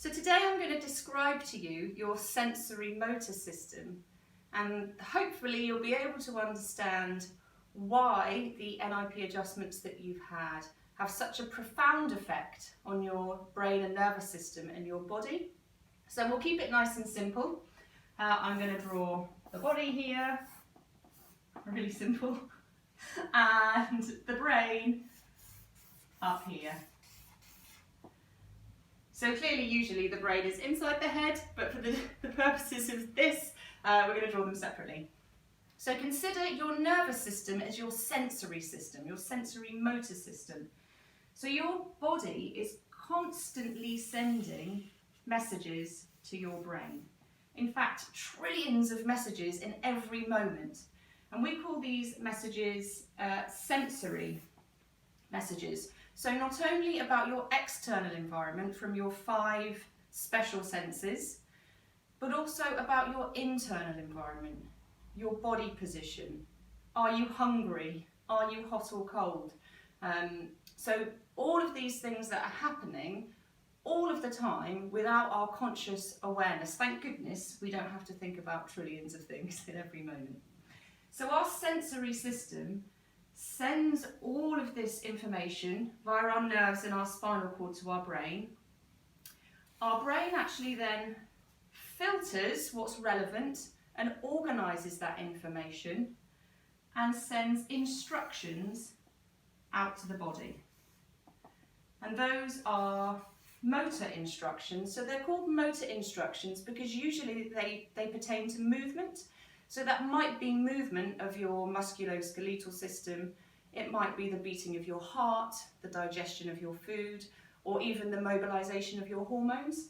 So today I'm going to describe to you your sensory motor system, and hopefully you'll be able to understand why the NIP adjustments that you've had have such a profound effect on your brain and nervous system and your body. So we'll keep it nice and simple. I'm going to draw the body here, really simple, and the brain up here. So clearly, usually the brain is inside the head, but for the purposes of this, we're going to draw them separately. So consider your nervous system as your sensory system, your sensory motor system. So your body is constantly sending messages to your brain. In fact, trillions of messages in every moment. And we call these messages sensory messages. So not only about your external environment from your 5 special senses, but also about your internal environment, your body position. Are you hungry? Are you hot or cold? So all of these things that are happening all of the time without our conscious awareness. Thank goodness we don't have to think about trillions of things in every moment. So our sensory system sends all of this information via our nerves and our spinal cord to our brain. Our brain actually then filters what's relevant and organises that information and sends instructions out to the body. And those are motor instructions. So they're called motor instructions because usually they pertain to movement. So that might be movement of your musculoskeletal system, it might be the beating of your heart, the digestion of your food, or even the mobilisation of your hormones.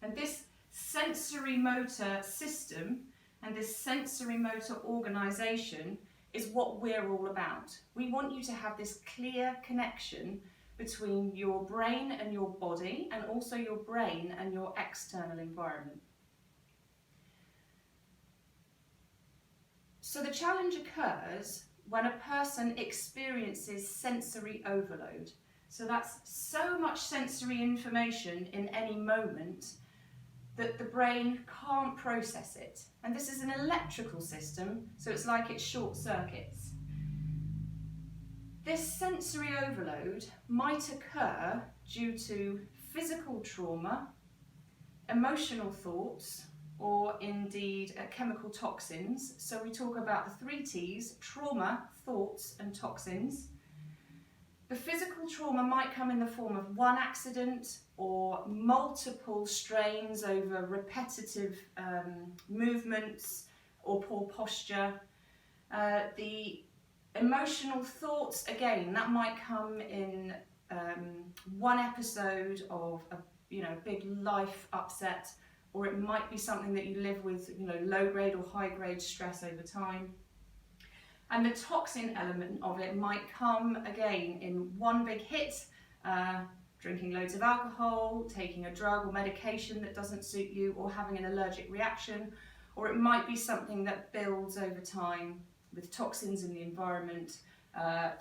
And this sensory motor system and this sensory motor organisation is what we're all about. We want you to have this clear connection between your brain and your body, and also your brain and your external environment. So the challenge occurs when a person experiences sensory overload. So that's so much sensory information in any moment that the brain can't process it. And this is an electrical system, so it's like it short circuits. This sensory overload might occur due to physical trauma, emotional thoughts, or indeed chemical toxins. So we talk about the 3 T's: trauma, thoughts and toxins. The physical trauma might come in the form of one accident or multiple strains over repetitive movements or poor posture. The emotional thoughts, again, that might come in one episode of a big life upset, or it might be something that you live with, low grade or high grade stress over time. And the toxin element of it might come again in one big hit, drinking loads of alcohol, taking a drug or medication that doesn't suit you, or having an allergic reaction, or it might be something that builds over time with toxins in the environment,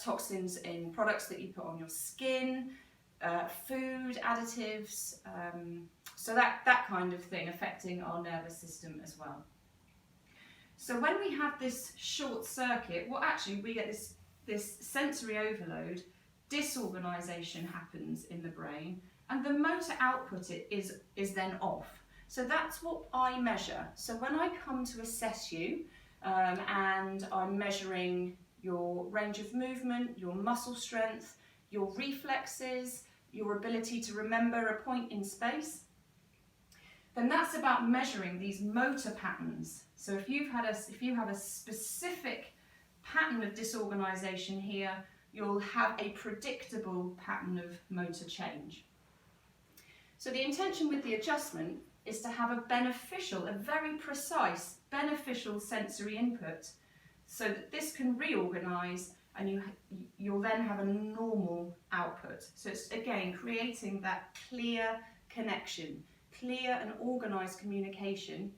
toxins in products that you put on your skin, food additives, so that kind of thing affecting our nervous system as well. So when we have this short circuit, we get this sensory overload, disorganisation happens in the brain, and the motor output is then off. So that's what I measure. So when I come to assess you, and I'm measuring your range of movement, your muscle strength, your reflexes, your ability to remember a point in space, then that's about measuring these motor patterns. So if you have a specific pattern of disorganisation here, you'll have a predictable pattern of motor change. So the intention with the adjustment is to have a very precise, beneficial sensory input, so that this can reorganise and you'll then have a normal output. So it's again creating that clear connection, clear and organised communication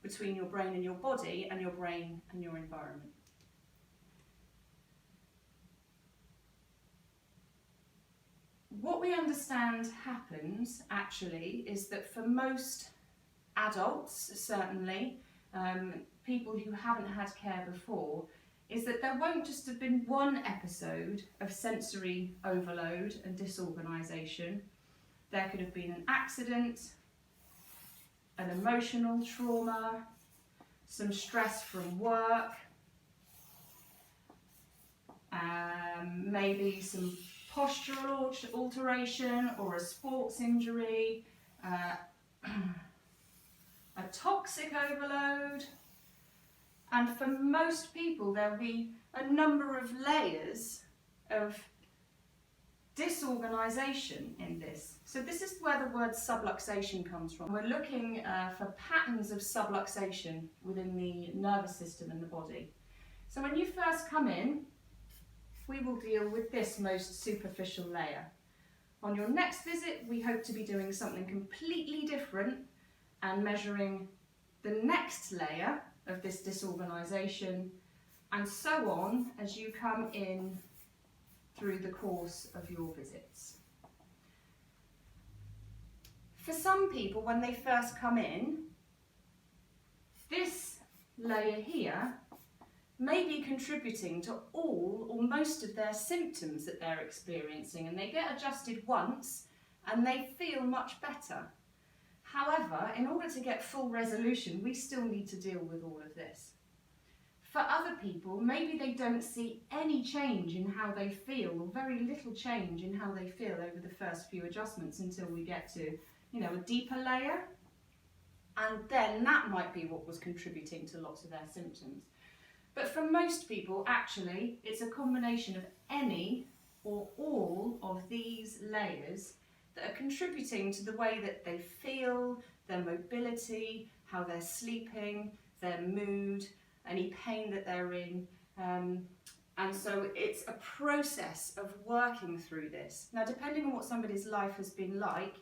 between your brain and your body, and your brain and your environment. What we understand happens actually is that for most adults, certainly, people who haven't had care before, is that there won't just have been one episode of sensory overload and disorganisation. There could have been an accident, an emotional trauma, some stress from work, maybe some postural alteration or a sports injury, a toxic overload, and for most people there will be a number of layers of disorganisation in this. So this is where the word subluxation comes from. We're looking for patterns of subluxation within the nervous system and the body. So when you first come in, we will deal with this most superficial layer. On your next visit, we hope to be doing something completely different and measuring the next layer of this disorganisation, and so on as you come in through the course of your visits. For some people, when they first come in, this layer here may be contributing to all or most of their symptoms that they're experiencing, and they get adjusted once and they feel much better. However, in order to get full resolution, we still need to deal with all of this. For other people, maybe they don't see any change in how they feel, or very little change in how they feel over the first few adjustments until we get to, a deeper layer, and then that might be what was contributing to lots of their symptoms. But for most people, actually, it's a combination of any or all of these layers that are contributing to the way that they feel, their mobility, how they're sleeping, their mood, any pain that they're in. And so it's a process of working through this. Now, depending on what somebody's life has been like,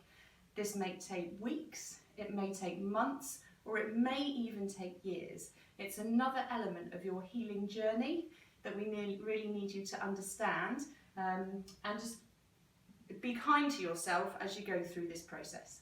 this may take weeks, it may take months, or it may even take years. It's another element of your healing journey that we really need you to understand, and just be kind to yourself as you go through this process.